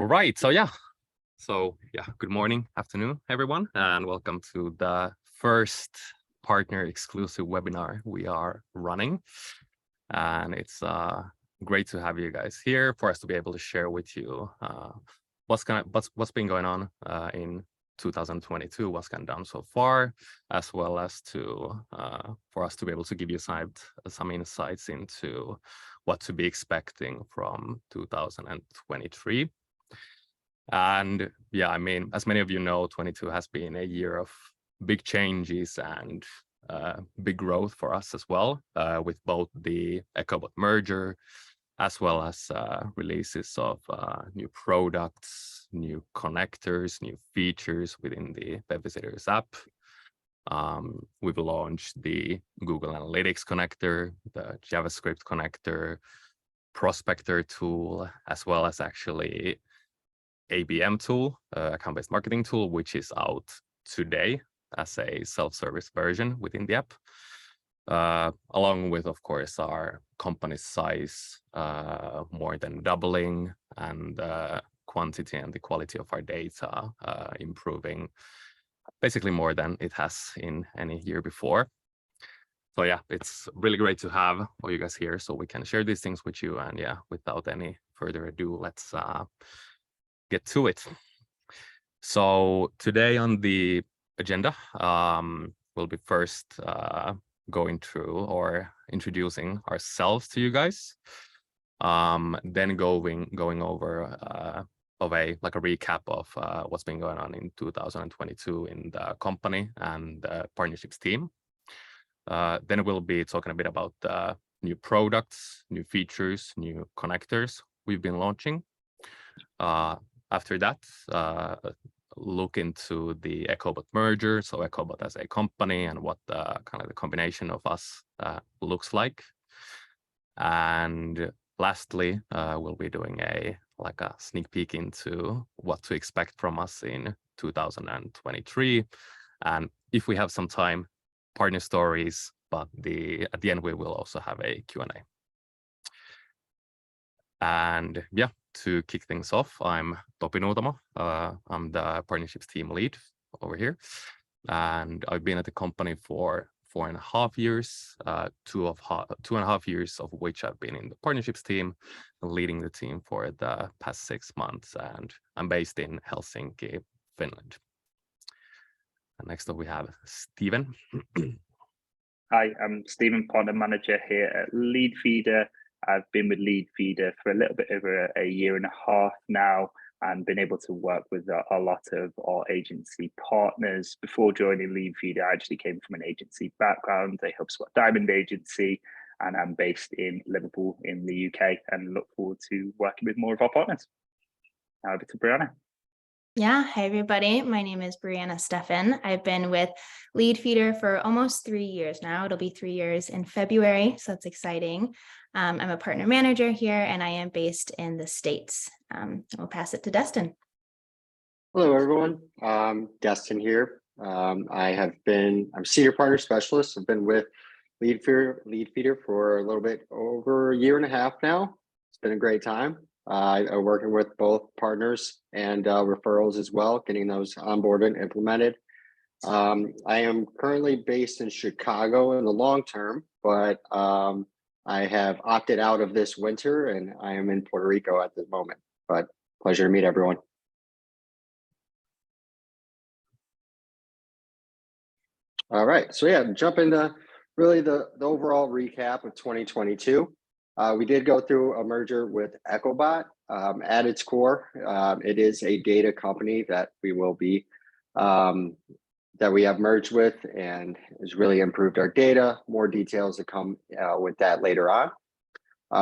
right, so good morning, afternoon, everyone, and welcome to the first partner exclusive webinar we are running. And it's great to have you guys here for us to be able to share with you what's been going on in 2022, what's gone down so far, as well as to for us to be able to give you some insights into what to be expecting from 2023. And yeah, I mean, as many of you know, 22 has been a year of big changes and big growth for us as well, with both the Echobot merger, as well as releases of new products, new connectors, new features within the Leadfeeder app. We've launched the Google Analytics connector, the JavaScript connector, Prospector tool, as well as actually ABM tool, account-based marketing tool, which is out today as a self-service version within the app, along with, of course, our company size more than doubling, and the quantity and the quality of our data improving basically more than it has in any year before. So yeah, it's really great to have all you guys here so we can share these things with you. And yeah, without any further ado, let's get to it. So today on the agenda, we'll be first going through or introducing ourselves to you guys, then going over of a recap of what's been going on in 2022 in the company and the partnerships team. Then we'll be talking a bit about the new products, new features, new connectors we've been launching. After that, look into the Echobot merger, so Echobot as a company and what the kind of the combination of us looks like. And lastly, we'll be doing a sneak peek into what to expect from us in 2023. And if we have some time, partner stories, but at the end we will also have a Q&A. And yeah, to kick things off, I'm Topi Nuutamo. I'm the partnerships team lead over here, and I've been at the company for 4.5 years, 2.5 years of which I've been in the partnerships team, leading the team for the past 6 months, and I'm based in Helsinki, Finland. And next up we have Steven. Hi, I'm Steven, partner manager here at Leadfeeder. I've been with Leadfeeder for a little bit over a year and a half now, and been able to work with a lot of our agency partners. Before joining Leadfeeder, I actually came from an agency background, a HubSpot Diamond agency, and I'm based in Liverpool in the UK, and look forward to working with more of our partners. Now over to Brianna. Yeah, hi everybody. My name is Brianna Steffen. I've been with Leadfeeder for almost 3 years now. It'll be 3 years in February, so that's exciting. I'm a partner manager here, and I am based in the States. We'll pass it to Destin. Hello, everyone. Destin here. I'm senior partner specialist. I've been with Leadfeeder for a little bit over a year and a half now. It's been a great time. I'm working with both partners and referrals as well, getting those onboarded and implemented. I am currently based in Chicago in the long term, but I have opted out of this winter and I am in Puerto Rico at the moment, but pleasure to meet everyone. All right, so yeah, jump into really the overall recap of 2022. We did go through a merger with Echobot. At its core, it is a data company that we will be that we have merged with, and has really improved our data. More details to come with that later on.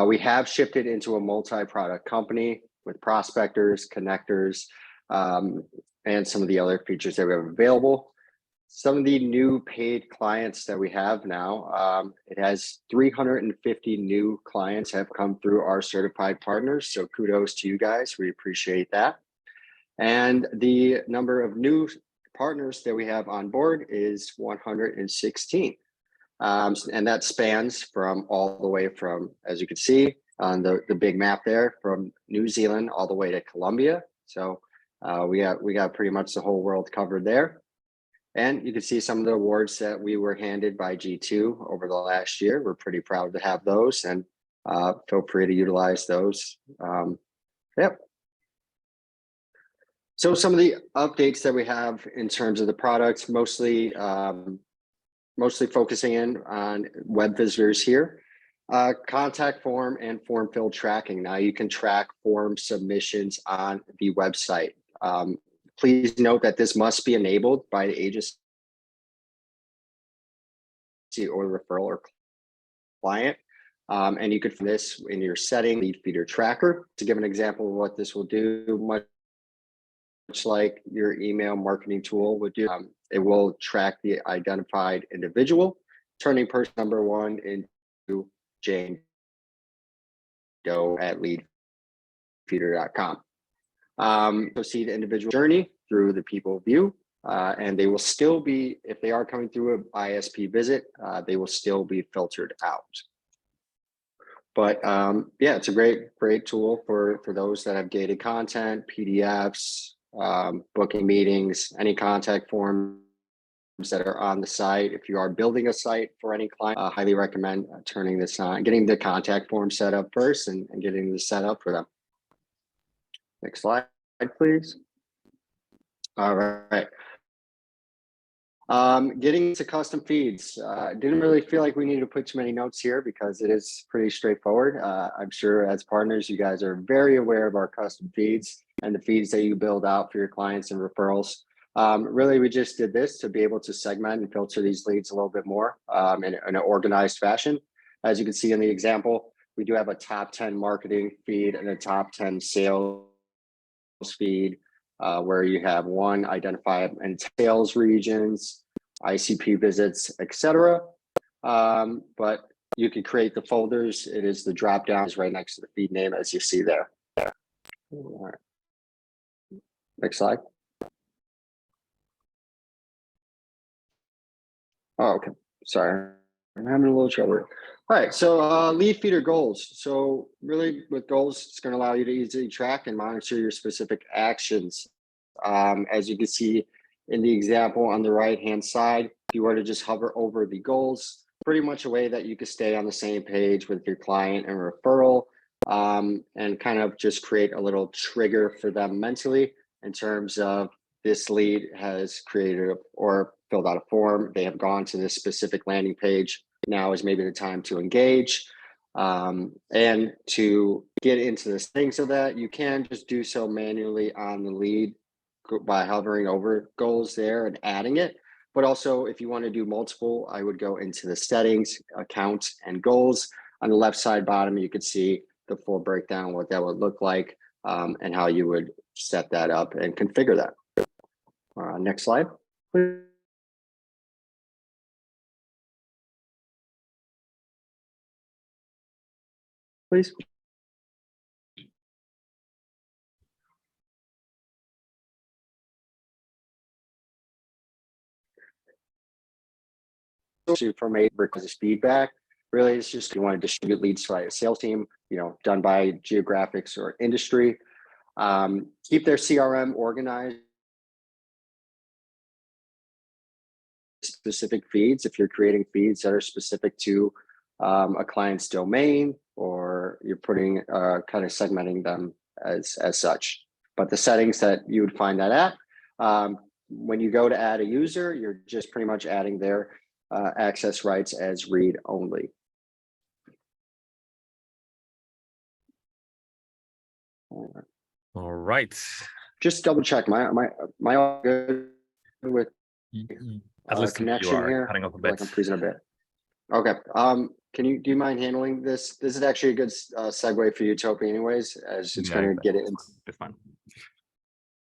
We have shifted into a multi-product company with prospectors, connectors, and some of the other features that we have available. Some of the new paid clients that we have now, it has 350 new clients have come through our certified partners. So kudos to you guys. We appreciate that. And the number of new partners that we have on board is 116. And that spans from all the way from, as you can see on the big map there, from New Zealand all the way to Colombia. So we got pretty much the whole world covered there. And you can see some of the awards that we were handed by G2 over the last year. We're pretty proud to have those, and feel free to utilize those. Yep. So some of the updates that we have in terms of the products, mostly focusing in on web visitors here. Contact form and form fill tracking. Now you can track form submissions on the website. Please note that this must be enabled by the agency or referral or client. And you could find this in your setting, Leadfeeder tracker. To give an example of what this will do, much like your email marketing tool would do, it will track the identified individual, turning person number one into Jane Doe at leadfeeder.com. You'll see the individual journey through the people view, and they will still be, if they are coming through an ISP visit, they will still be filtered out. But yeah, it's a great tool for those that have gated content, PDFs, booking meetings, any contact forms that are on the site. If you are building a site for any client, I highly recommend turning this on, getting the contact form set up first and getting this set up for them. Next slide, please. All right. Getting to custom feeds. Didn't really feel like we needed to put too many notes here because it is pretty straightforward. I'm sure as partners, you guys are very aware of our custom feeds and the feeds that you build out for your clients and referrals. Really, we just did this to be able to segment and filter these leads a little bit more in an organized fashion. As you can see in the example, we do have a top 10 marketing feed and a top 10 sales feed, where you have one identify and sales regions, ICP visits, etc. But you can create the folders. It is the drop down is right next to the feed name, as you see there. All right. Next slide. Oh, okay. Sorry, I'm having a little trouble. All right, so Leadfeeder goals. So really with goals, it's going to allow you to easily track and monitor your specific actions. As you can see in the example on the right-hand side, if you were to just hover over the goals, pretty much a way that you could stay on the same page with your client and referral, and kind of just create a little trigger for them mentally in terms of this lead has created or filled out a form. They have gone to this specific landing page. Now is maybe the time to engage and to get into this thing so that you can just do so manually on the lead by hovering over goals there and adding it. But also if you want to do multiple, I would go into the settings, account and goals. On the left side bottom, you could see the full breakdown, what that would look like and how you would set that up and configure that. Next slide, please. Please. From a request feedback, really it's just you want to distribute leads by a sales team, done by geographics or industry. Keep their CRM organized. Specific feeds, if you're creating feeds that are specific to a client's domain, or you're putting kind of segmenting them as such. But the settings that you would find that at, when you go to add a user, you're just pretty much adding their access rights as read only. All right. Just double check my all good with at least connection you are here. cutting off a bit. Like I'm freezing a bit. Okay. Do you mind handling this? This is actually a good segue for Utopia anyways, as it's going to get it. It's fine.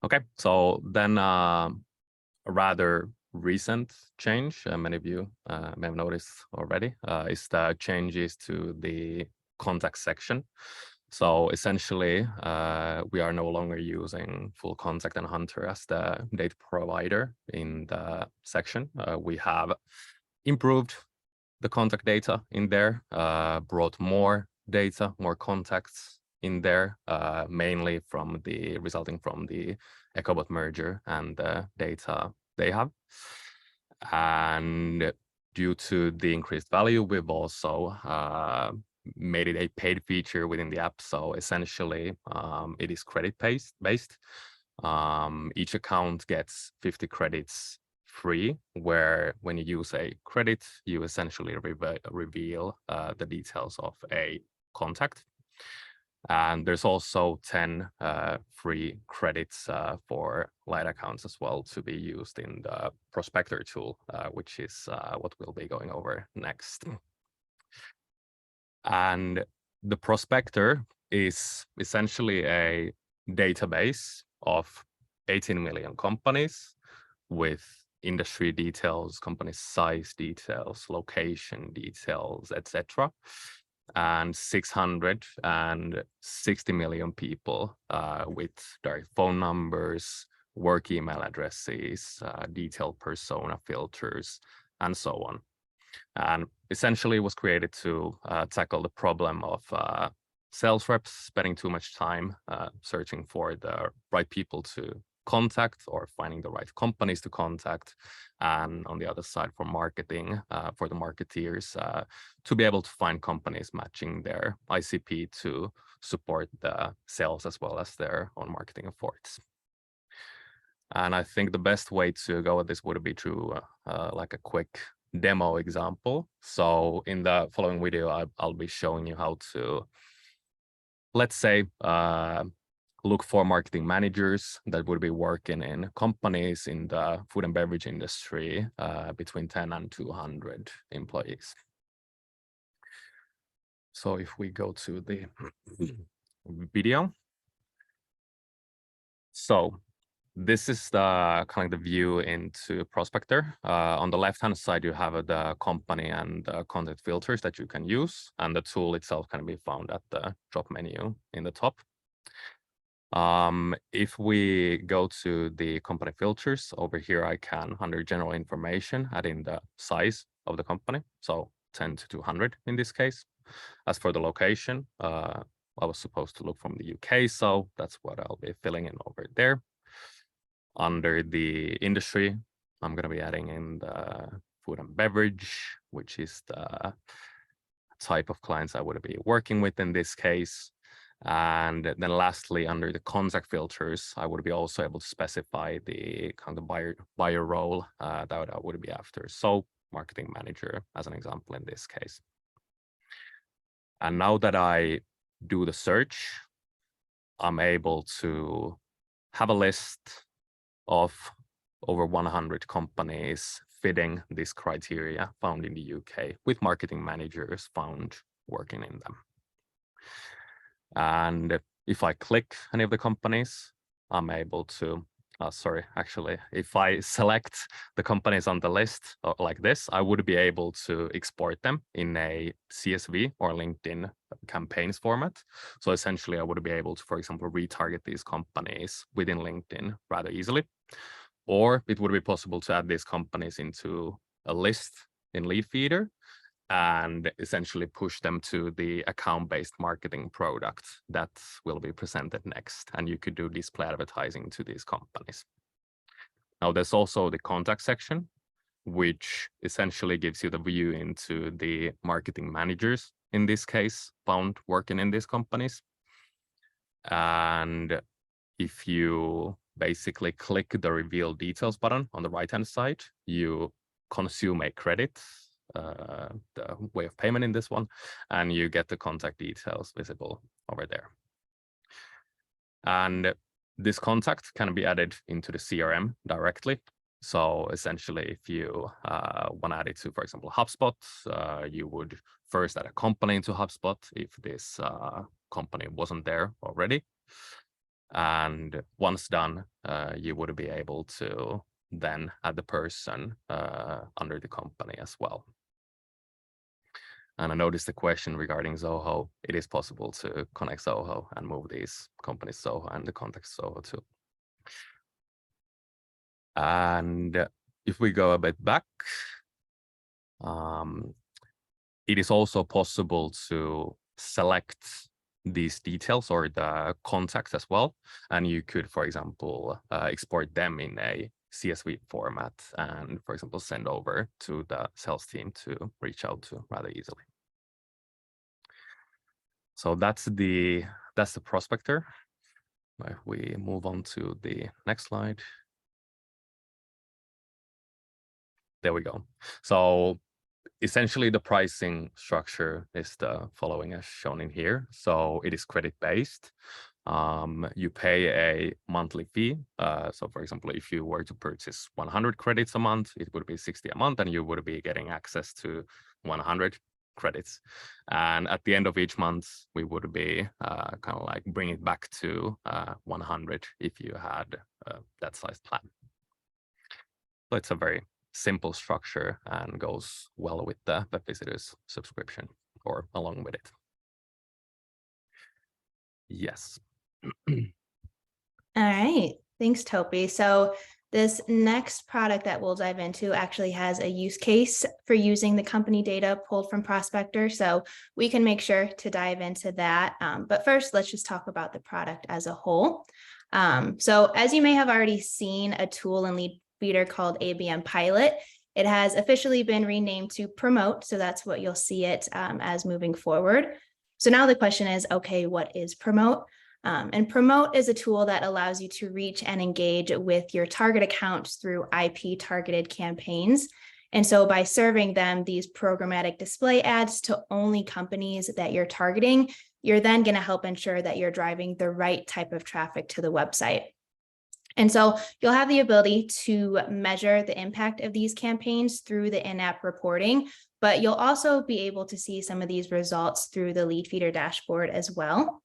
Okay. So then a rather recent change, many of you may have noticed already, is the changes to the contact section. So essentially, we are no longer using Full Contact and Hunter as the data provider in the section. We have improved the contact data in there, brought more data, more contacts in there, mainly resulting from the Echobot merger and the data they have. And due to the increased value, we've also made it a paid feature within the app. So essentially, it is credit based. Each account gets 50 credits free, where when you use a credit, you essentially reveal the details of a contact. And there's also 10 free credits for light accounts as well to be used in the Prospector tool, which is what we'll be going over next. And the Prospector is essentially a database of 18 million companies with industry details, company size details, location details, etc. And 660 million people with direct phone numbers, work email addresses, detailed persona filters, and so on. And essentially it was created to tackle the problem of sales reps spending too much time searching for the right people to contact or finding the right companies to contact, and on the other side for marketing, for the marketeers to be able to find companies matching their ICP to support the sales as well as their own marketing efforts. And I think the best way to go with this would be through like a quick demo example. So in the following video, I'll be showing you how to, let's say, look for marketing managers that would be working in companies in the food and beverage industry between 10 and 200 employees. So if we go to the video. So this is the kind of the view into Prospector. On the left-hand side, you have the company and the content filters that you can use, and the tool itself can be found at the drop menu in the top. If we go to the company filters over here, I can, under general information, add in the size of the company. So 10 to 200 in this case. As for the location, I was supposed to look from the UK, so that's what I'll be filling in over there. Under the industry, I'm going to be adding in the food and beverage, which is the type of clients I would be working with in this case. And then lastly, under the contact filters, I would be also able to specify the kind of buyer role that I would be after. So marketing manager as an example in this case. And now that I do the search, I'm able to have a list of over 100 companies fitting this criteria found in the UK with marketing managers found working in them. And if I click any of the companies, I'm able to, if I select the companies on the list like this, I would be able to export them in a CSV or LinkedIn campaigns format. So essentially, I would be able to, for example, retarget these companies within LinkedIn rather easily. Or it would be possible to add these companies into a list in Leadfeeder and essentially push them to the account-based marketing product that will be presented next. And you could do display advertising to these companies. Now, there's also the contact section, which essentially gives you the view into the marketing managers, in this case, found working in these companies. And if you basically click the reveal details button on the right-hand side, you consume a credit, the way of payment in this one, and you get the contact details visible over there. And this contact can be added into the CRM directly. So essentially, if you want to add it to, for example, HubSpot, you would first add a company into HubSpot if this company wasn't there already. And once done, you would be able to then add the person under the company as well. And I noticed the question regarding Zoho. It is possible to connect Zoho and move these companies Zoho and the contacts Zoho too. And if we go a bit back, it is also possible to select these details or the contacts as well. And you could, for example, export them in a CSV format and, for example, send over to the sales team to reach out to rather easily. So that's the Prospector. If we move on to the next slide. There we go. So essentially the pricing structure is the following as shown in here. So it is credit based. You pay a monthly fee. So for example, if you were to purchase 100 credits a month, it would be 60 a month and you would be getting access to 100 credits. And at the end of each month, we would be kind of like bring it back to 100 if you had that size plan. So it's a very simple structure and goes well with the web visitors subscription or along with it. Yes. All right, thanks, Topi. So this next product that we'll dive into actually has a use case for using the company data pulled from Prospector. So we can make sure to dive into that. But first, let's just talk about the product as a whole. So as you may have already seen, a tool in Leadfeeder called ABM Pilot. It has officially been renamed to Promote. So that's what you'll see it as moving forward. So now the question is, okay, what is Promote? And Promote is a tool that allows you to reach and engage with your target accounts through IP targeted campaigns. And so by serving them these programmatic display ads to only companies that you're targeting, you're then going to help ensure that you're driving the right type of traffic to the website. And so you'll have the ability to measure the impact of these campaigns through the in-app reporting, but you'll also be able to see some of these results through the Leadfeeder dashboard as well.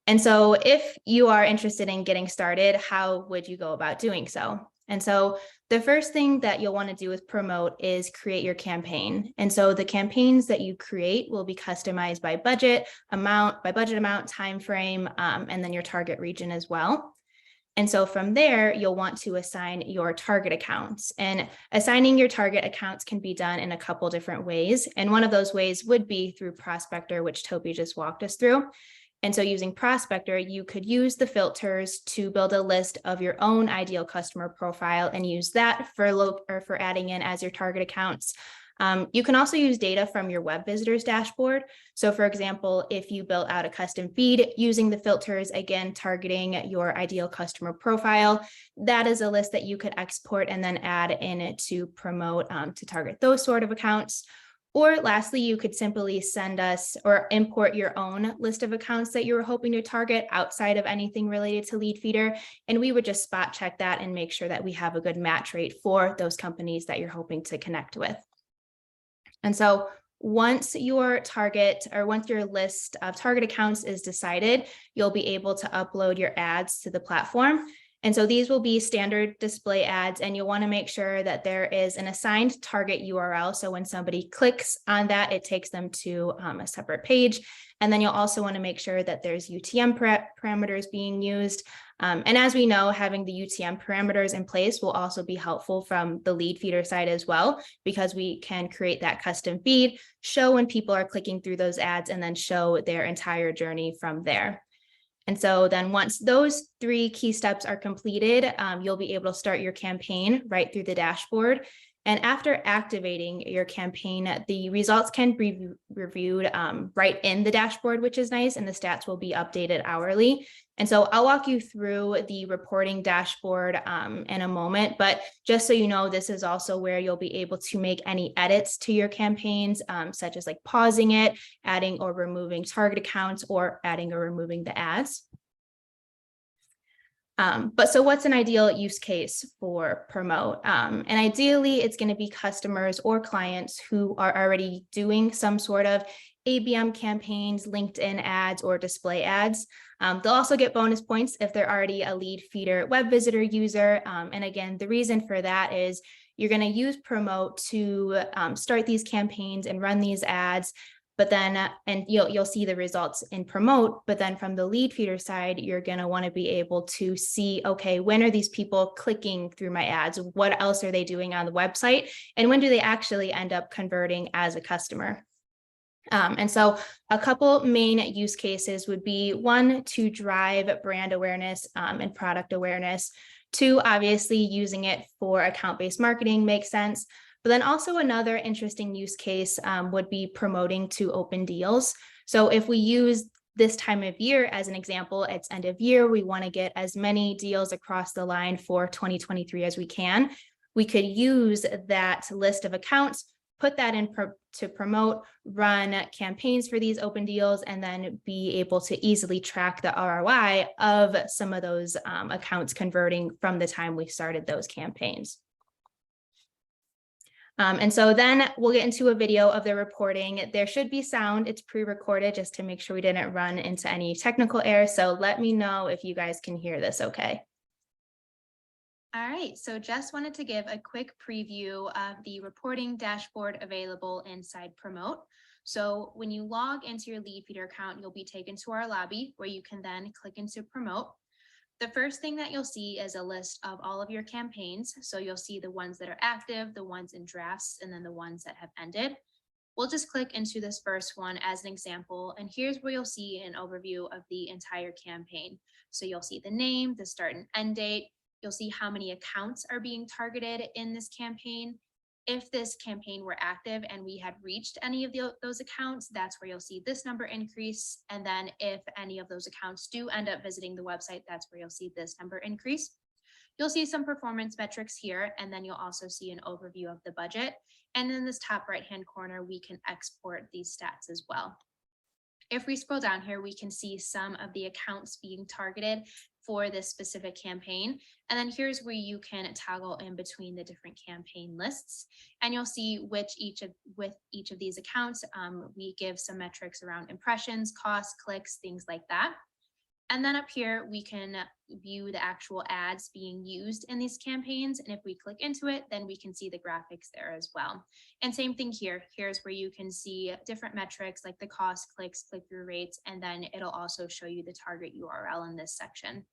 And so if you are interested in getting started, how would you go about doing so? And so the first thing that you'll want to do with Promote is create your campaign. And so the campaigns that you create will be customized by budget amount, time frame, and then your target region as well. And so from there, you'll want to assign your target accounts. And assigning your target accounts can be done in a couple different ways. And one of those ways would be through Prospector, which Topi just walked us through. And so using Prospector, you could use the filters to build a list of your own ideal customer profile and use that for adding in as your target accounts. You can also use data from your web visitors dashboard. So for example, if you built out a custom feed using the filters, again, targeting your ideal customer profile, that is a list that you could export and then add in it to Promote to target those sort of accounts. Or lastly, you could simply send us or import your own list of accounts that you were hoping to target outside of anything related to Leadfeeder. And we would just spot check that and make sure that we have a good match rate for those companies that you're hoping to connect with. And so once your list of target accounts is decided, you'll be able to upload your ads to the platform. And so these will be standard display ads, and you'll want to make sure that there is an assigned target URL. So when somebody clicks on that, it takes them to a separate page. And then you'll also want to make sure that there's UTM parameters being used. And as we know, having the UTM parameters in place will also be helpful from the Leadfeeder side as well, because we can create that custom feed, show when people are clicking through those ads, and then show their entire journey from there. And so then once those three key steps are completed, you'll be able to start your campaign right through the dashboard. And after activating your campaign, the results can be reviewed right in the dashboard, which is nice, and the stats will be updated hourly. And so I'll walk you through the reporting dashboard in a moment, but just so you know, this is also where you'll be able to make any edits to your campaigns, such as like pausing it, adding or removing target accounts, or adding or removing the ads. But so what's an ideal use case for Promote? And ideally, it's going to be customers or clients who are already doing some sort of ABM campaigns, LinkedIn ads, or display ads. They'll also get bonus points if they're already a Leadfeeder web visitor user. And again, the reason for that is you're going to use Promote to start these campaigns and run these ads. But then, and you'll see the results in Promote, but then from the Leadfeeder side, you're going to want to be able to see, okay, when are these people clicking through my ads? What else are they doing on the website? And when do they actually end up converting as a customer? And so a couple main use cases would be one, to drive brand awareness and product awareness. Two, obviously using it for account-based marketing makes sense. But then also another interesting use case would be promoting to open deals. So if we use this time of year as an example, it's end of year, we want to get as many deals across the line for 2023 as we can. We could use that list of accounts, put that in to promote, run campaigns for these open deals, and then be able to easily track the ROI of some of those accounts converting from the time we started those campaigns. And so then we'll get into a video of the reporting. There should be sound. It's pre-recorded just to make sure we didn't run into any technical errors. So let me know if you guys can hear this okay. All right, so just wanted to give a quick preview of the reporting dashboard available inside Promote. So when you log into your Leadfeeder account, you'll be taken to our lobby where you can then click into Promote. The first thing that you'll see is a list of all of your campaigns. So you'll see the ones that are active, the ones in drafts, and then the ones that have ended. We'll just click into this first one as an example, and here's where you'll see an overview of the entire campaign. So you'll see the name, the start and end date. You'll see how many accounts are being targeted in this campaign. If this campaign were active and we had reached any of those accounts, that's where you'll see this number increase. And then if any of those accounts do end up visiting the website, that's where you'll see this number increase. You'll see some performance metrics here, and then you'll also see an overview of the budget. And in this top right-hand corner, we can export these stats as well. If we scroll down here, we can see some of the accounts being targeted for this specific campaign. And then here's where you can toggle in between the different campaign lists. And you'll see with each of these accounts, we give some metrics around impressions, costs, clicks, things like that. And then up here, we can view the actual ads being used in these campaigns. And if we click into it, then we can see the graphics there as well. And same thing here. Here's where you can see different metrics like the cost, clicks, click-through rates, and then it'll also show you the target URL in this section.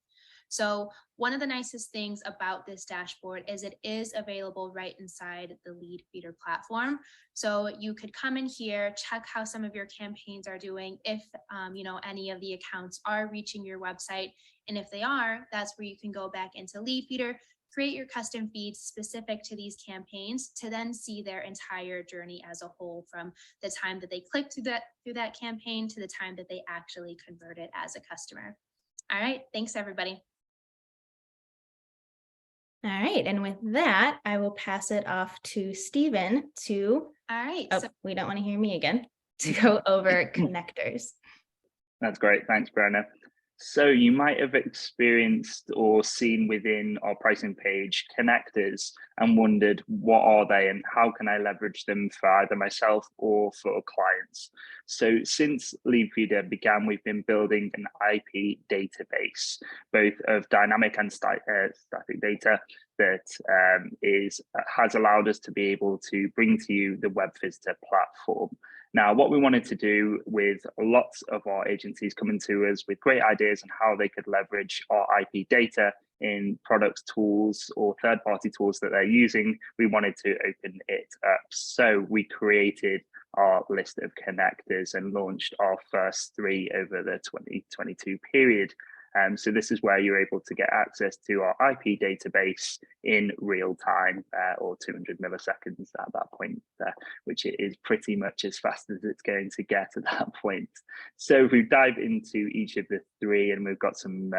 So one of the nicest things about this dashboard is it is available right inside the Leadfeeder platform. So you could come in here, check how some of your campaigns are doing, if any of the accounts are reaching your website. And if they are, that's where you can go back into Leadfeeder, create your custom feeds specific to these campaigns to then see their entire journey as a whole, from the time that they clicked through that campaign to the time that they actually converted as a customer. All right, thanks everybody. All right, and with that, I will pass it off to Stephen to, so we don't want to hear me again, to go over connectors. That's great, thanks, Brenna. So you might have experienced or seen within our pricing page connectors and wondered what are they and how can I leverage them for either myself or for clients. So since Leadfeeder began, we've been building an IP database, both of dynamic and static data that has allowed us to be able to bring to you the Web Visitor platform. Now, what we wanted to do with lots of our agencies coming to us with great ideas on how they could leverage our IP data in products, tools, or third-party tools that they're using, we wanted to open it up. So we created our list of connectors and launched our first 3 over the 2022 period. So this is where you're able to get access to our IP database in real time, or 200 milliseconds at that point, which is pretty much as fast as it's going to get at that point. So if we dive into each of the 3, and we've got some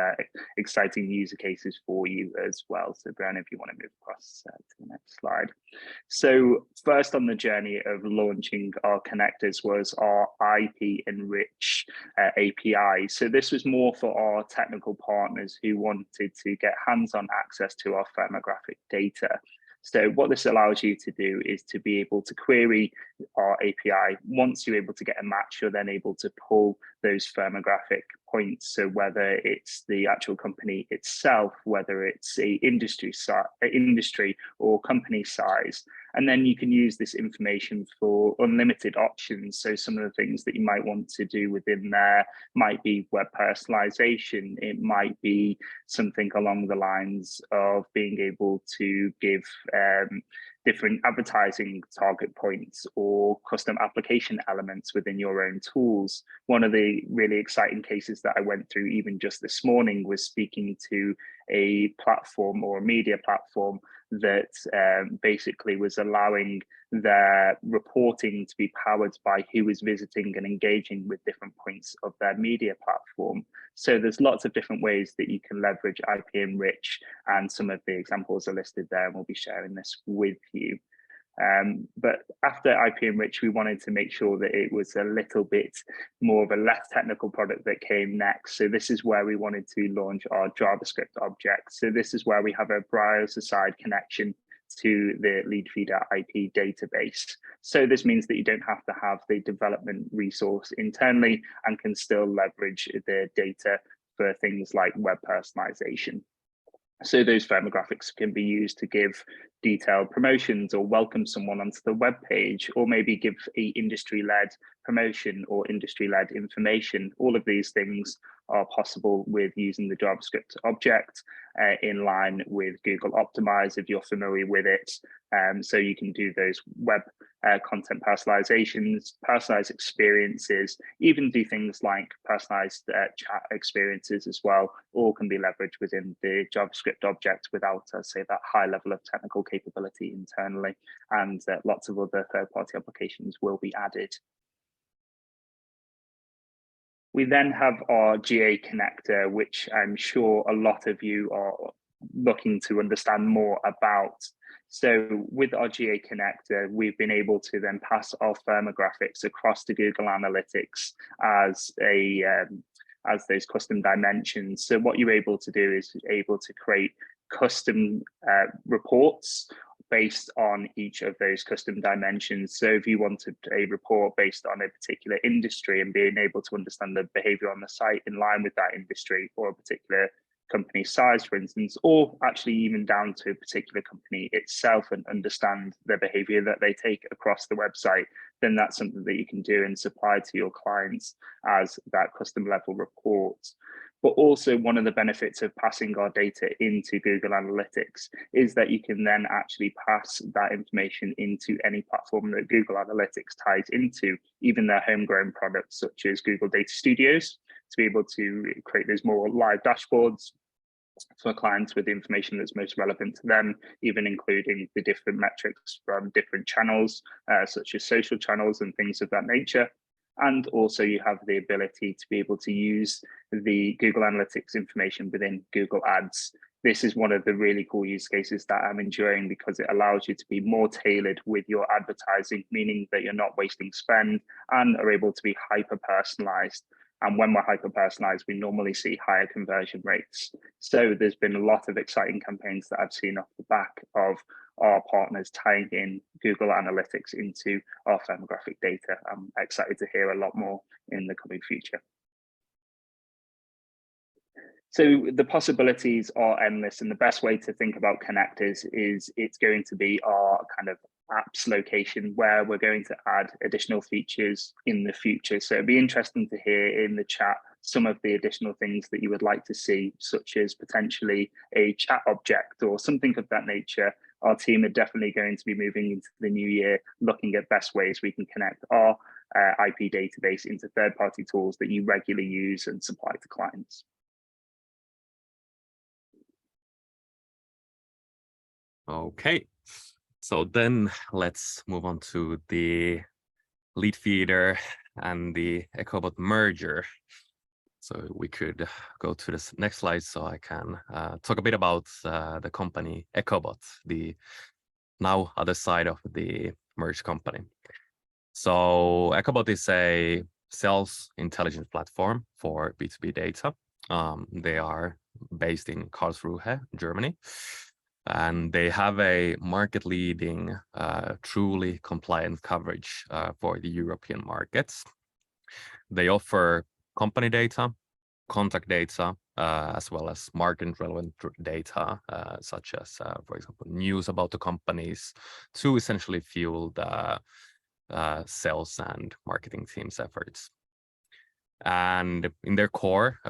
exciting user cases for you as well. So Brian, if you want to move across to the next slide. So first on the journey of launching our connectors was our IP Enrich API. So this was more for our technical partners who wanted to get hands-on access to our firmographic data. So what this allows you to do is to be able to query our API. Once you're able to get a match, you're then able to pull those firmographic points. So whether it's the actual company itself, whether it's a industry or company size, and then you can use this information for unlimited options. So some of the things that you might want to do within there might be web personalization. It might be something along the lines of being able to give different advertising target points or custom application elements within your own tools. One of the really exciting cases that I went through even just this morning was speaking to a platform or a media platform that basically was allowing their reporting to be powered by who is visiting and engaging with different points of their media platform. So there's lots of different ways that you can leverage IP Enrich, and some of the examples are listed there, and we'll be sharing this with you. But after IP Enrich, we wanted to make sure that it was a little bit more of a less technical product that came next. So this is where we wanted to launch our JavaScript object. So this is where we have a browser-side connection to the Leadfeeder IP database. So this means that you don't have to have the development resource internally and can still leverage the data for things like web personalization. So those firmographics can be used to give detailed promotions or welcome someone onto the web page, or maybe give a industry-led promotion or industry-led information. All of these things are possible with using the JavaScript object in line with Google Optimize, if you're familiar with it. So you can do those web content personalizations, personalized experiences, even do things like personalized chat experiences as well. All can be leveraged within the JavaScript object without, say, that high level of technical capability internally. And lots of other third-party applications will be added. We then have our GA connector, which I'm sure a lot of you are looking to understand more about. So with our GA connector, we've been able to then pass our firmographics across to Google Analytics as those custom dimensions. So what you're able to do is able to create custom reports based on each of those custom dimensions. So if you wanted a report based on a particular industry and being able to understand the behavior on the site in line with that industry or a particular company size, for instance, or actually even down to a particular company itself and understand the behavior that they take across the website, then that's something that you can do and supply to your clients as that custom level report. But also one of the benefits of passing our data into Google Analytics is that you can then actually pass that information into any platform that Google Analytics ties into, even their homegrown products such as Google Data Studios, to be able to create those more live dashboards for clients with the information that's most relevant to them, even including the different metrics from different channels, such as social channels and things of that nature. And also you have the ability to be able to use the Google Analytics information within Google Ads. This is one of the really cool use cases that I'm enjoying because it allows you to be more tailored with your advertising, meaning that you're not wasting spend and are able to be hyper-personalized. And when we're hyper-personalized, we normally see higher conversion rates. So there's been a lot of exciting campaigns that I've seen off the back of our partners tying in Google Analytics into our firmographic data. I'm excited to hear a lot more in the coming future. So the possibilities are endless, and the best way to think about connectors is it's going to be our kind of apps location where we're going to add additional features in the future. So it'd be interesting to hear in the chat some of the additional things that you would like to see, such as potentially a chat object or something of that nature. Our team are definitely going to be moving into the new year, looking at best ways we can connect our IP database into third-party tools that you regularly use and supply to clients. Okay, so then let's move on to the Leadfeeder and the Echobot merger. So we could go to this next slide so I can talk a bit about the company Echobot, the now other side of the merged company. So Echobot is a sales intelligence platform for B2B data. They are based in Karlsruhe, Germany. And they have a market-leading, truly compliant coverage for the European markets. They offer company data, contact data, as well as market-relevant data, such as, for example, news about the companies, to essentially fuel the sales and marketing team's efforts. And in their core,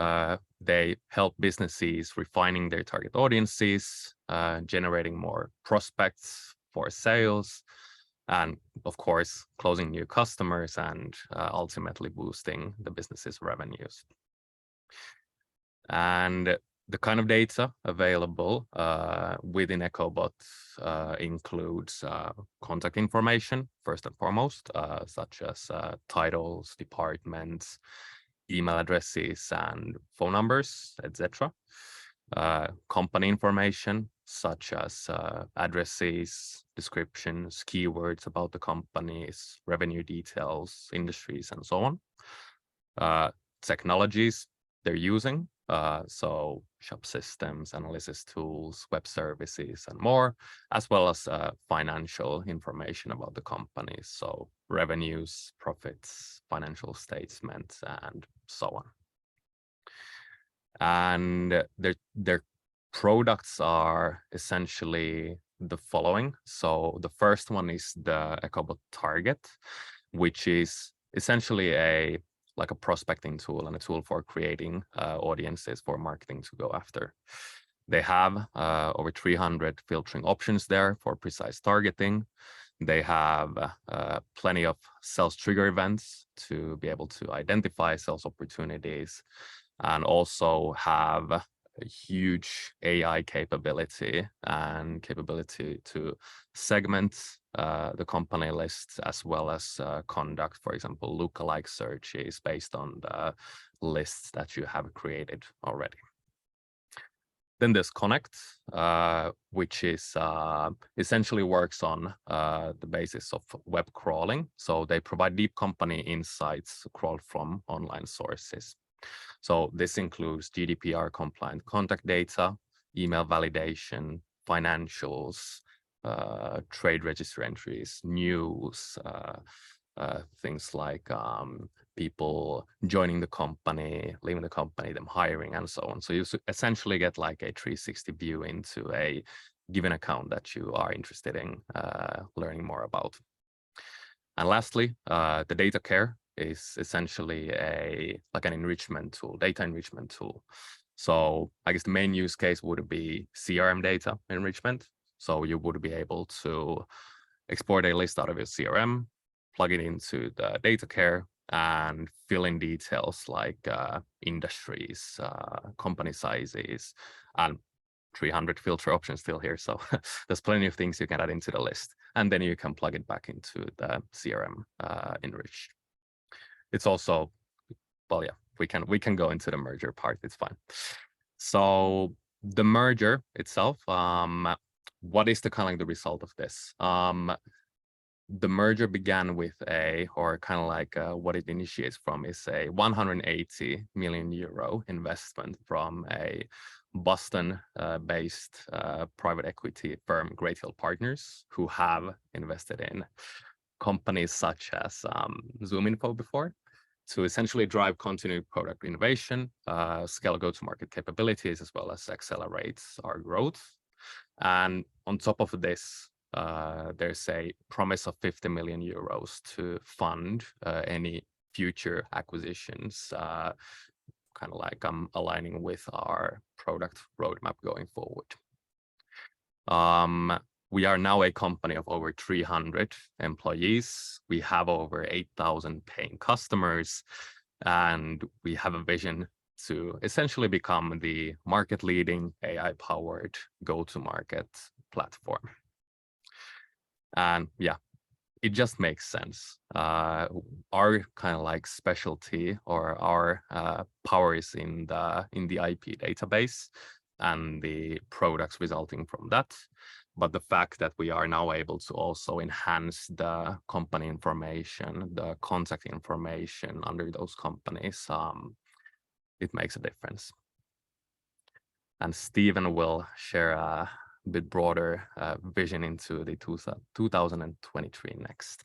they help businesses refining their target audiences, generating more prospects for sales, and of course, closing new customers and ultimately boosting the business's revenues. And the kind of data available within Echobot includes contact information, first and foremost, such as titles, departments, email addresses, and phone numbers, etc. Company information, such as addresses, descriptions, keywords about the companies, revenue details, industries, and so on. Technologies they're using, so shop systems, analysis tools, web services, and more, as well as financial information about the companies, so revenues, profits, financial statements, and so on. And their products are essentially the following. So the first one is the Echobot Target, which is essentially like a prospecting tool and a tool for creating audiences for marketing to go after. They have over 300 filtering options there for precise targeting. They have plenty of sales trigger events to be able to identify sales opportunities, and also have a huge AI capability and capability to segment the company lists, as well as conduct, for example, lookalike searches based on the lists that you have created already. Then there's Connect, which is essentially works on the basis of web crawling. So they provide deep company insights crawled from online sources. So this includes GDPR compliant contact data, email validation, financials, trade register entries, news, things like people joining the company, leaving the company, them hiring, and so on. So you essentially get like a 360 view into a given account that you are interested in learning more about. And lastly, the data care is essentially like an enrichment tool, data enrichment tool. So I guess the main use case would be CRM data enrichment. So you would be able to export a list out of your CRM, plug it into the data care, and fill in details like industries, company sizes, and 300 filter options still here. So there's plenty of things you can add into the list, and then you can plug it back into the CRM enrich. It's also, well, yeah, we can go into the merger part. It's fine. So the merger itself, what is the kind of like the result of this? The merger began with what it initiates from is a 180 million euro investment from a Boston-based private equity firm, Great Hill Partners, who have invested in companies such as ZoomInfo before, to essentially drive continued product innovation, scale go-to-market capabilities, as well as accelerate our growth. And on top of this, there's a promise of 50 million euros to fund any future acquisitions, kind of like aligning with our product roadmap going forward. We are now a company of over 300 employees. We have over 8,000 paying customers, and we have a vision to essentially become the market-leading AI-powered go-to-market platform. And yeah, it just makes sense. Our kind of like specialty or our power is in the IP database and the products resulting from that. But the fact that we are now able to also enhance the company information, the contact information under those companies, it makes a difference. And Stephen will share a bit broader vision into the 2023 next.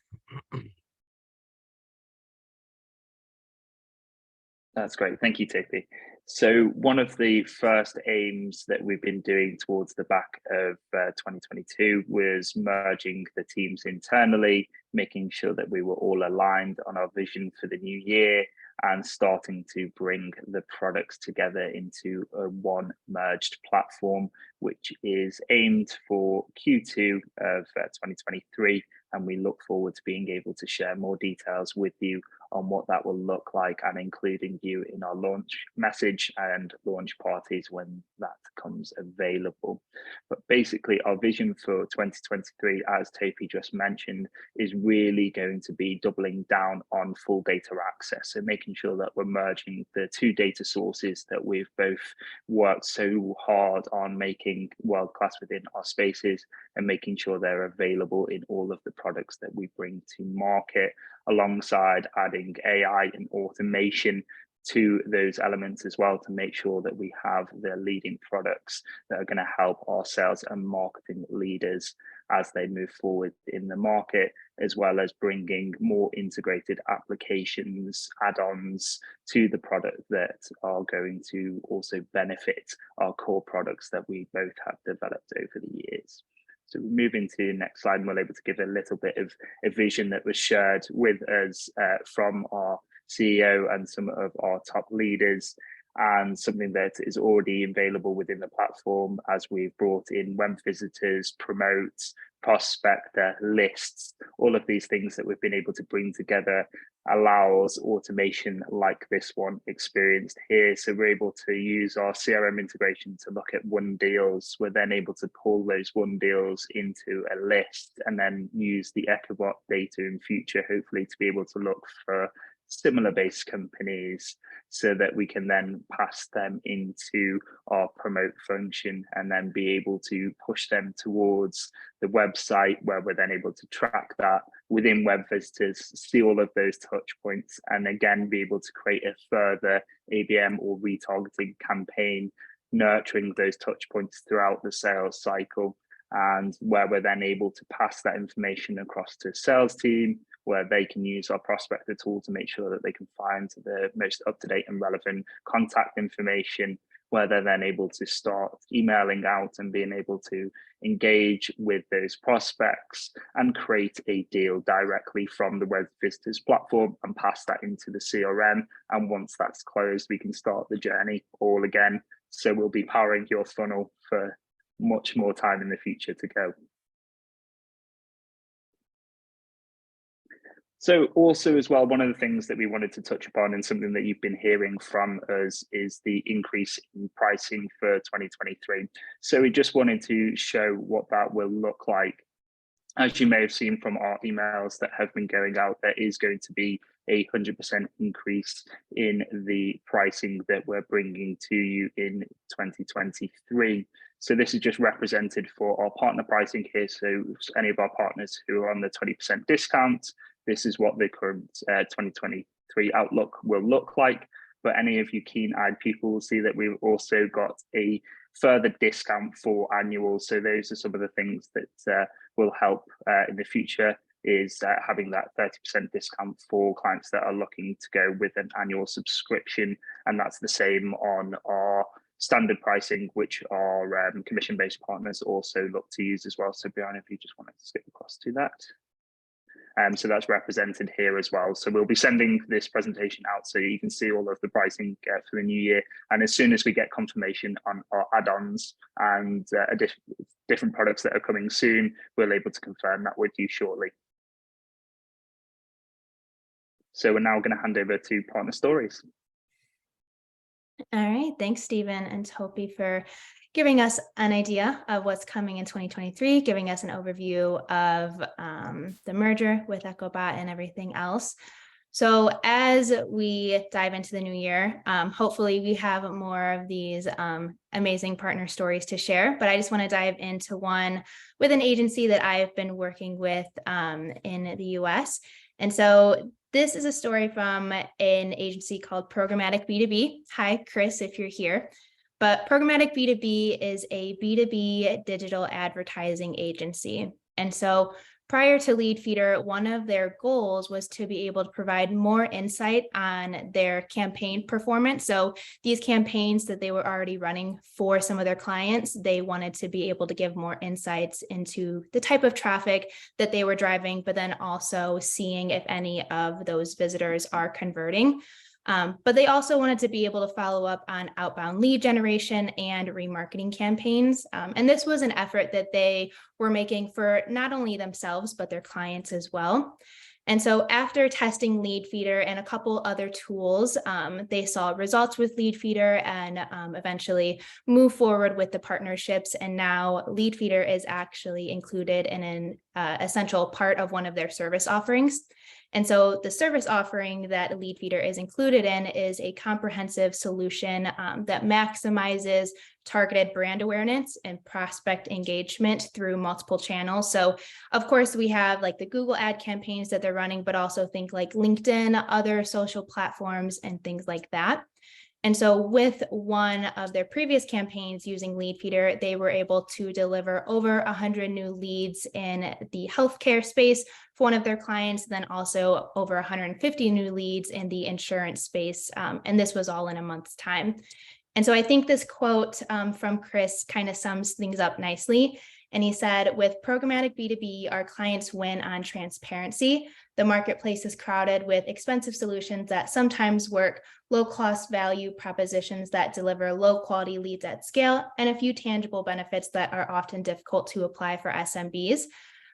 That's great. Thank you, Tippy. So one of the first aims that we've been doing towards the back of 2022 was merging the teams internally, making sure that we were all aligned on our vision for the new year, and starting to bring the products together into a one merged platform, which is aimed for Q2 of 2023. And we look forward to being able to share more details with you on what that will look like, and including you in our launch message and launch parties when that comes available. But basically our vision for 2023, as Topi just mentioned, is really going to be doubling down on full data access and making sure that we're merging the two data sources that we've both worked so hard on making world-class within our spaces, and making sure they're available in all of the products that we bring to market, alongside adding AI and automation to those elements as well, to make sure that we have the leading products that are going to help our sales and marketing leaders as they move forward in the market, as well as bringing more integrated applications, add-ons to the product that are going to also benefit our core products that we both have developed over the years. So we move into the next slide, and we're able to give a little bit of a vision that was shared with us from our CEO and some of our top leaders, and something that is already available within the platform as we've brought in web visitors, promotes, Prospector, lists. All of these things that we've been able to bring together allows automation like this one experienced here. So we're able to use our CRM integration to look at won deals. We're then able to pull those won deals into a list, and then use the Echobot data in future, hopefully, to be able to look for similar based companies, so that we can then pass them into our promote function, and then be able to push them towards the website, where we're then able to track that within web visitors, see all of those touch points, and again be able to create a further ABM or retargeting campaign, nurturing those touch points throughout the sales cycle, and where we're then able to pass that information across to sales team, where they can use our Prospector tool to make sure that they can find the most up-to-date and relevant contact information, where they're then able to start emailing out and being able to engage with those prospects and create a deal directly from the web visitors platform and pass that into the CRM. And once that's closed, we can start the journey all again. So we'll be powering your funnel for much more time in the future to go. So also as well, one of the things that we wanted to touch upon, and something that you've been hearing from us, is the increase in pricing for 2023. So we just wanted to show what that will look like. As you may have seen from our emails that have been going out, there is going to be a 100% increase in the pricing that we're bringing to you in 2023. So this is just represented for our partner pricing here. So any of our partners who are on the 20% discount, this is what the current 2023 outlook will look like. But any of you keen-eyed people will see that we've also got a further discount for annuals. So those are some of the things that will help in the future, is having that 30% discount for clients that are looking to go with an annual subscription. And that's the same on our standard pricing, which our commission-based partners also look to use as well. So Brianna, if you just wanted to skip across to that. So that's represented here as well. So we'll be sending this presentation out so you can see all of the pricing for the new year. And as soon as we get confirmation on our add-ons and different products that are coming soon, we're able to confirm that with you shortly. So we're now going to hand over to Partner Stories. All right, thanks, Stephen and Topi, for giving us an idea of what's coming in 2023, giving us an overview of the merger with Echobot and everything else. So as we dive into the new year, hopefully we have more of these amazing partner stories to share, but I just want to dive into one with an agency that I've been working with in the US. And so this is a story from an agency called Programmatic B2B. Hi, Chris, if you're here. But Programmatic B2B is a B2B digital advertising agency. And so prior to Leadfeeder, one of their goals was to be able to provide more insight on their campaign performance. So these campaigns that they were already running for some of their clients, they wanted to be able to give more insights into the type of traffic that they were driving, but then also seeing if any of those visitors are converting. But they also wanted to be able to follow up on outbound lead generation and remarketing campaigns. And this was an effort that they were making for not only themselves, but their clients as well. And so after testing Leadfeeder and a couple other tools, they saw results with Leadfeeder and eventually move forward with the partnerships. And now Leadfeeder is actually included in an essential part of one of their service offerings. And so the service offering that Leadfeeder is included in is a comprehensive solution that maximizes targeted brand awareness and prospect engagement through multiple channels. So of course we have like the Google ad campaigns that they're running, but also think like LinkedIn, other social platforms and things like that. And so with one of their previous campaigns using Leadfeeder, they were able to deliver over 100 new leads in the healthcare space for one of their clients, then also over 150 new leads in the insurance space. And this was all in a month's time. And so I think this quote from Chris kind of sums things up nicely. And he said, with programmatic B2B, our clients win on transparency. The marketplace is crowded with expensive solutions that sometimes work, low-cost value propositions that deliver low-quality leads at scale, and a few tangible benefits that are often difficult to apply for SMBs.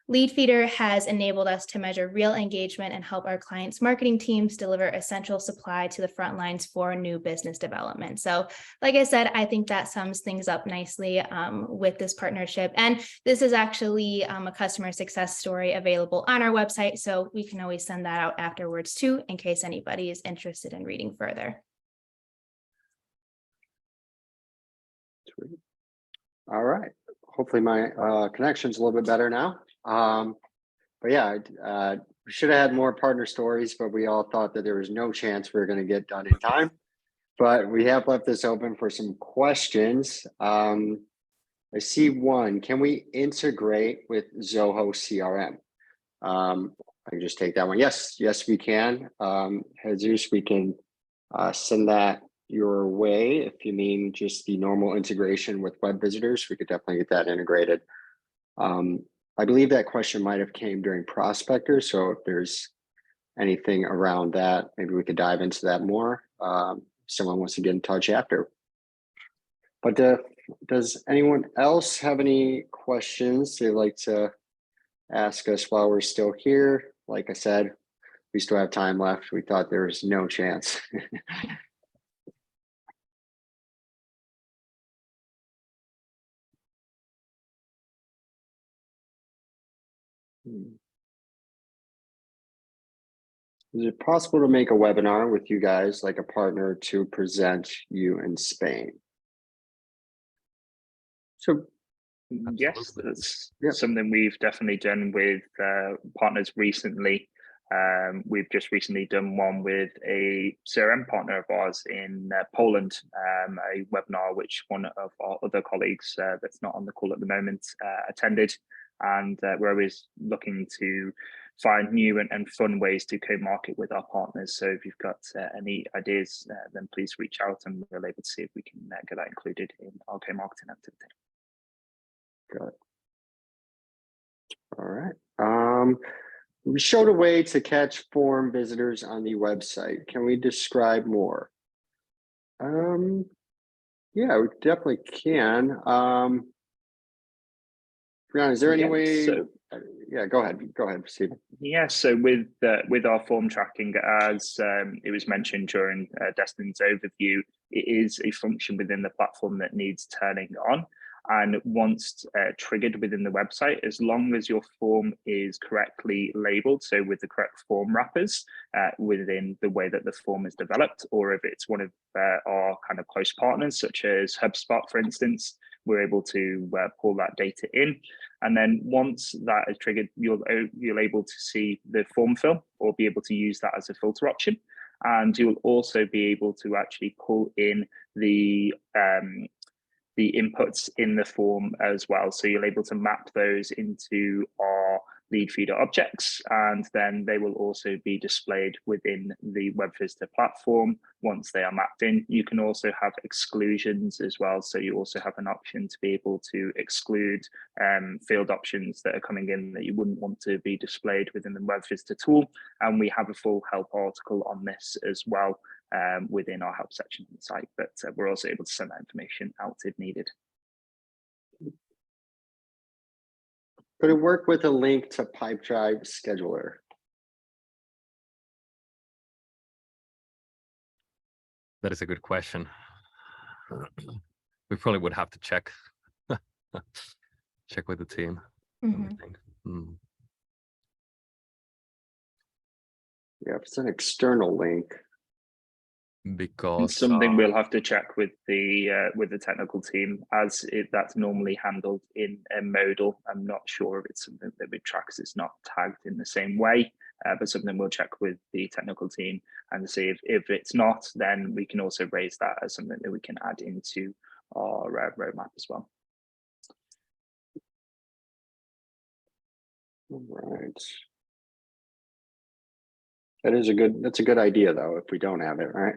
Leadfeeder has enabled us to measure real engagement and help our clients' marketing teams deliver essential supply to the front lines for new business development. So like I said, I think that sums things up nicely with this partnership. And this is actually a customer success story available on our website. So we can always send that out afterwards too, in case anybody is interested in reading further. Sweet. All right. Hopefully my connection's a little bit better now. But yeah, we should have had more partner stories, but we all thought that there was no chance we were going to get done in time. But we have left this open for some questions. I see one. Can we integrate with Zoho CRM? I can just take that one. Yes, we can. Jesus, we can send that your way. If you mean just the normal integration with web visitors, we could definitely get that integrated. I believe that question might have came during Prospector. So if there's anything around that, maybe we could dive into that more. Someone wants to get in touch after. But does anyone else have any questions they'd like to ask us while we're still here? Like I said, we still have time left. We thought there was no chance. Is it possible to make a webinar with you guys, like a partner, to present you in Spain? So yes, that's something we've definitely done with partners recently. We've just recently done one with a CRM partner of ours in Poland, a webinar which one of our other colleagues that's not on the call at the moment attended. And we're always looking to find new and fun ways to co-market with our partners. So if you've got any ideas, then please reach out and we're able to see if we can get that included in our co-marketing activity. Got it. All right. We showed a way to catch form visitors on the website. Can we describe more? Yeah, we definitely can. Brianna, is there any way? Yeah, go ahead, Stephen. Yeah, so with our form tracking, as it was mentioned during Destin's overview, it is a function within the platform that needs turning on. And once triggered within the website, as long as your form is correctly labeled, so with the correct form wrappers within the way that the form is developed, or if it's one of our kind of close partners, such as HubSpot, for instance, we're able to pull that data in. And then once that is triggered, you're able to see the form fill or be able to use that as a filter option. And you'll also be able to actually pull in the inputs in the form as well. So you're able to map those into our Leadfeeder objects, and then they will also be displayed within the web visitor platform once they are mapped in. You can also have exclusions as well. So you also have an option to be able to exclude field options that are coming in that you wouldn't want to be displayed within the web visitor tool. And we have a full help article on this as well within our help section on the site, but we're also able to send that information out if needed. Could it work with a link to Pipedrive Scheduler? That is a good question. We probably would have to check check with the team. Let me think. Yeah, if it's an external link. Because It's something we'll have to check with the technical team, as that's normally handled in a modal. I'm not sure if it's something that we track, 'cause it's not tagged in the same way, but something we'll check with the technical team and see if it's not, then we can also raise that as something that we can add into our roadmap as well. All right. That's a good idea though, if we don't have it, right?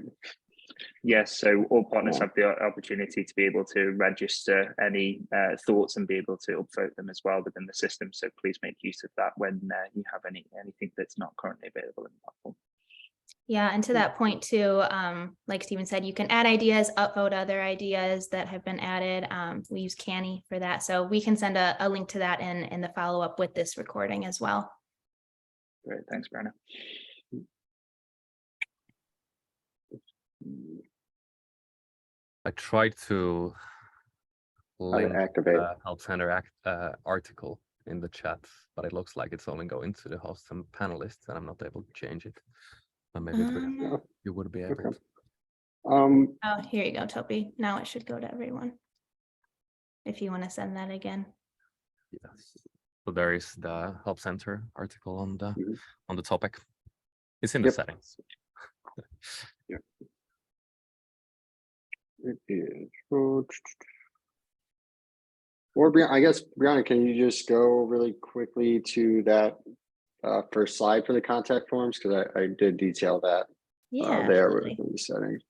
Yes, so all partners have the opportunity to be able to register any thoughts and be able to upvote them as well within the system. So please make use of that when you have anything that's not currently available in the platform. Yeah, and to that point too, like Stephen said, you can add ideas, upvote other ideas that have been added. We use Canny for that, so we can send a link to that in the follow-up with this recording as well. Great, thanks, Brianna. I tried to link activate the Help Center article in the chat, but it looks like it's only going to the hosts and panelists, and I'm not able to change it. But maybe you would be able to. Oh, here you go, Toby. Now it should go to everyone. If you want to send that again. Yes. So there is the Help Center article on the topic. It's in the settings. Yeah. It is. Or I guess, Brianna, can you just go really quickly to that first slide for the contact forms? Because I did detail that there with the settings.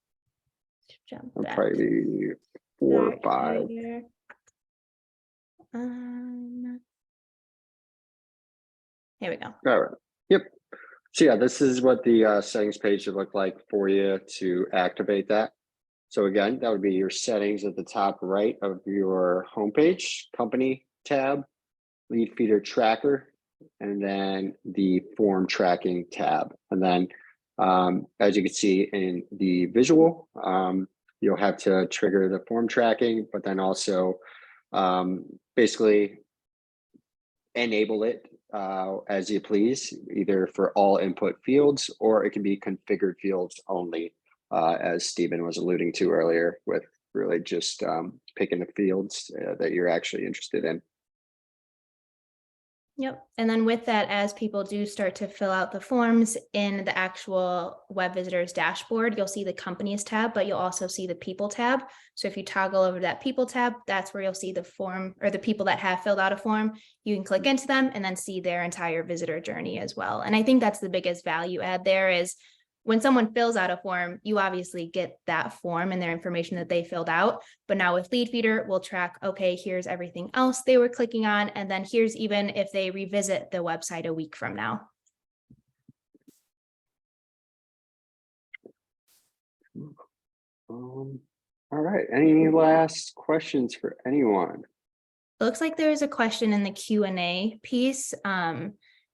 Jump I'll back. probably 4 or 5. Here. Here we go. All right. Yep. So yeah, this is what the settings page should look like for you to activate that. So again, that would be your settings at the top right of your homepage, company tab, Leadfeeder tracker, and then the form tracking tab. And then as you can see in the visual, you'll have to trigger the form tracking, but then also basically enable it as you please, either for all input fields, or it can be configured fields only, as Stephen was alluding to earlier, with really just picking the fields that you're actually interested in. Yep. And then with that, as people do start to fill out the forms in the actual web visitors dashboard, you'll see the companies tab, but you'll also see the people tab. So if you toggle over that people tab, that's where you'll see the form or the people that have filled out a form. You can click into them and then see their entire visitor journey as well. And I think that's the biggest value add there is when someone fills out a form, you obviously get that form and their information that they filled out. But now with Leadfeeder, we'll track, okay, here's everything else they were clicking on. And then here's even if they revisit the website a week from now. All right. Any last questions for anyone? It looks like there's a question in the Q&A piece.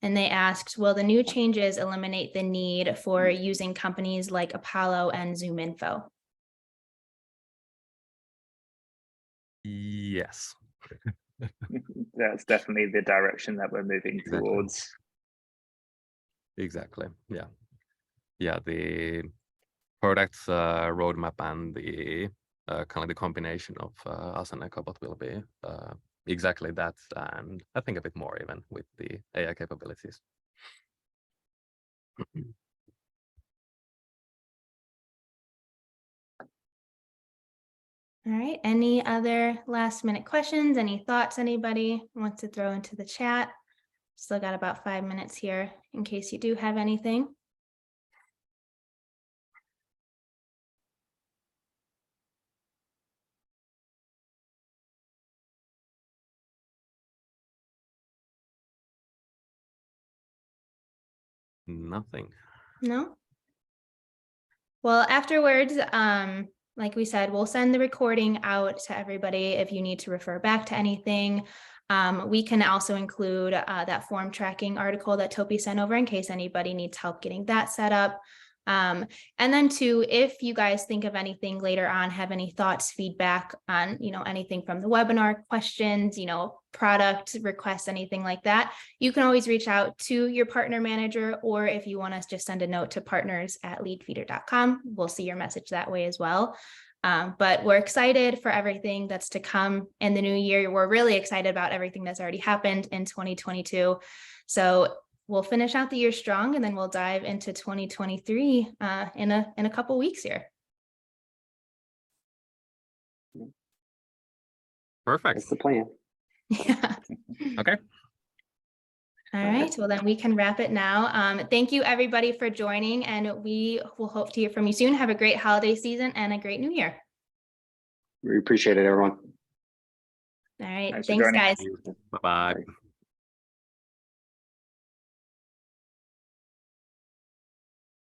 And they asked, will the new changes eliminate the need for using companies like Apollo and ZoomInfo? Yes. That's definitely the direction that we're moving towards. Exactly. Yeah. Yeah. The product roadmap and the kind of the combination of us and Echobot will be exactly that, and I think a bit more even with the AI capabilities. All right, any other last minute questions? Any thoughts anybody wants to throw into the chat? Still got about 5 minutes here in case you do have anything. Nothing. No? Well, afterwards, like we said, we'll send the recording out to everybody if you need to refer back to anything. We can also include that form tracking article that Topi sent over in case anybody needs help getting that set up. And then too, if you guys think of anything later on, have any thoughts, feedback on, anything from the webinar, questions, product requests, anything like that, you can always reach out to your partner manager, or if you want to just send a note to partners@leadfeeder.com, we'll see your message that way as well. But we're excited for everything that's to come in the new year. We're really excited about everything that's already happened in 2022. So we'll finish out the year strong, and then we'll dive into 2023 in a couple weeks here. Perfect. That's the plan. Yeah. Okay. All right. Well, then we can wrap it now. Thank you, everybody, for joining, and we will hope to hear from you soon. Have a great holiday season and a great new year. We appreciate it, everyone. All right. Thanks for Thanks, joining. guys. Bye-bye. Bye.